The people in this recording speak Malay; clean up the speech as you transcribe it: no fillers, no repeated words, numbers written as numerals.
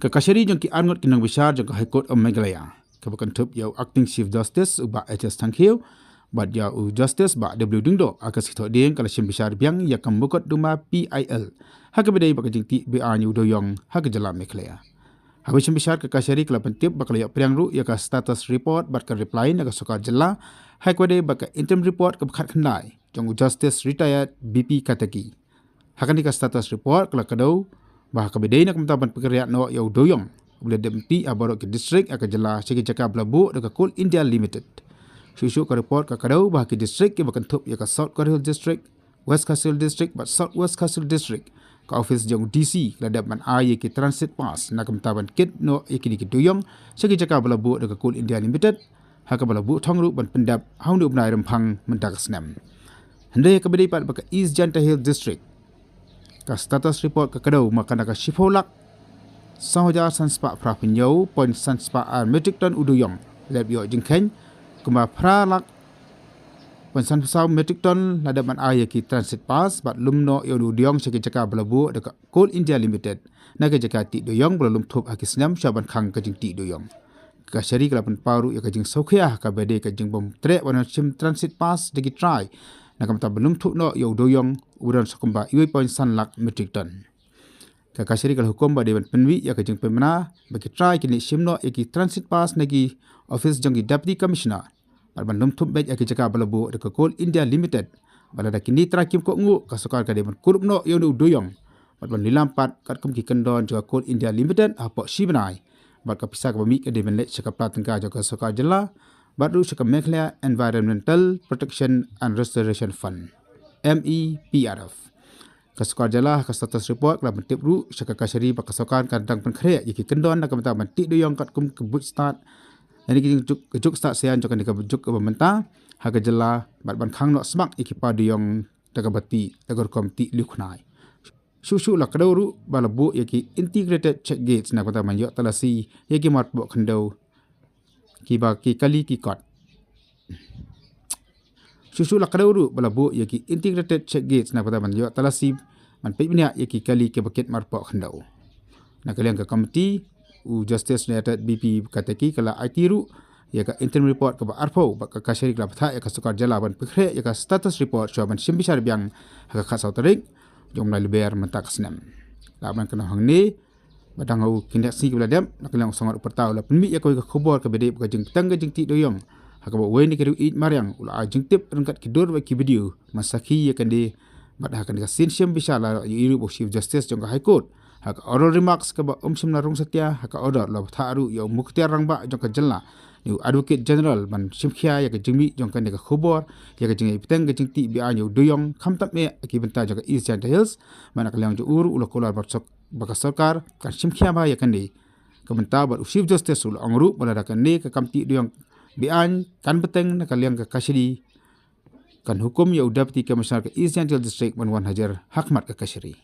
Kakashari jong ki angot kinang besar jong High Court of Meghalaya. Kabakan tup yau Acting Chief Justice uba HS Tangkhiu, bat yau Justice ba W Dingdo akas kita ding kala sim besar biang ya kambukot duma PIL. Hak bedai baka jing ti BA New Doyong hak jala Meghalaya. Habis sim besar Kakashari kala pentip bakal ya priang ru ya ka status report bat ka reply na ka sokar jala. Hak bedai baka interim report ka khat khandai jong Justice retired BP Kataki. Hakan ka status report kala kadau bah kabedai nak mentaban pekerjaan no yau doyong boleh demti abarok ke distrik akan jela segi cakap labu dekat Coal India Limited. Susu ka report ka kadau bah ke distrik ke bakan tup ya ka South Coral District, West Castle District but South West Castle District ka office jong DC ladap man ay ke transit pass nak mentaban kit no ikini ke doyong segi cakap labu dekat Coal India Limited hak balabu thongru ban pendap haun du bnai rempang mentak snam. Handai kabedai pat baka East Janta Hill District ka status report ka kadau makana ka shifolak sahoja sanspa prapinyau point sanspa metric ton uduyong leb yo jingkhen kuma pralak point sanspa metric ton ladaman aya ki transit pass bat lumno yo uduyong seki jaka belabu dekat Coal India Limited naga jaka ti doyong belum thup akisnam syaban khang ka jing ti doyong ka syari kalapan paru ya ka jing sokhya ka bede ka jing bom trek wana sim transit pass degi try nakamta belum thuk no yo doyong uran sakumba 2.1 lakh metric ton. Kakashari kal hukum ba dewan penwi ya kajing pemana bagi try kini simno eki transit pass nagi office jangi deputy commissioner balban lum thum bej eki jaka balabu de Coal India Limited balada kini trakim ko ngu kasukar ka dewan kurupno yo no doyong balban lilampat kat kum ki kendon jaka Coal India Limited apa sibenai bal ka pisa ka bami ka dewan lek saka platengka jaka sukar jela baru saka Meghalaya Environmental Protection and Restoration Fund MEPRF. Kasukar jala ka status report kala mentip ru saka kasari bakasokan kandang penkhre yiki kendon nak menta menti doyong kat kum kebut start yani ki juk start sian jokan ka juk ka menta haga jala bat ban khang no smak yiki pa doyong daga bati daga komti lukhnai susu la kaduru balabu yiki integrated check gates nak menta manyo talasi yiki mat bo khandau ki ba ki kali ki kot susu la kaduru balabu yaki integrated check gates na pada manjo talasi man pebnya yaki kali ke buket marpo khandau na kalian ke komiti u justice related BP kataki kala itiru yaka interim report ke arpo bak kasari kala patha yaka sukar jalaban pekre yaka status report syaban simbisar biang haka khasau tarik jom na leber mentak snam laban kena hangni badang au kindak si ke ladam na kalian sangat pertau la penmi yaka ke khobor ke bede ke jing tang ke jing ti doyong haka bawa ni kedu it mariang ula ajeng tip rengkat kidur wa ki video masaki yakan di bad hakan ka sin syam bisala yiru bo chief justice jong High Court haka oral remarks ka ba simna rong satya haka order la tharu yo muktiar rang ba jong ka jalla ni advocate general ban simkhia ya ka jingmi jong kan ka khobor ya ka jing iptang ka jing ti bi anyu doyong khamtap me ki benta jong ka East Janta Hills mana ka lang jo ur ula kolar ba sok baka sarkar kan simkhia ba ya kan di ka benta ba chief justice ul angru bala kan ni ka kamti doyong bian kan beteng nak kalian ke kasiri kan hukum ya udah peti ke masyarakat East Janta District Banwan Hajar Hakmat ke kasiri.